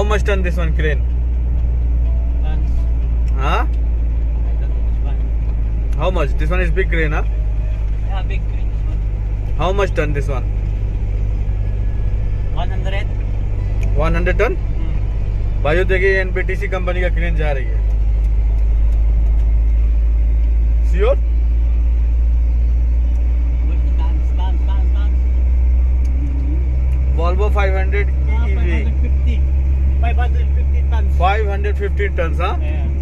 How much ton this one crane? Tons. Huh? I don't know this one. How much? This one is big crane, huh? Yeah, big crane this one. How much ton this one? 100. 100 ton? भाइयों देखिए एनपीटीसी company का crane जा रही है. Sure? Volvo 500 EV. 550 tons. 550 tons, huh? Yeah.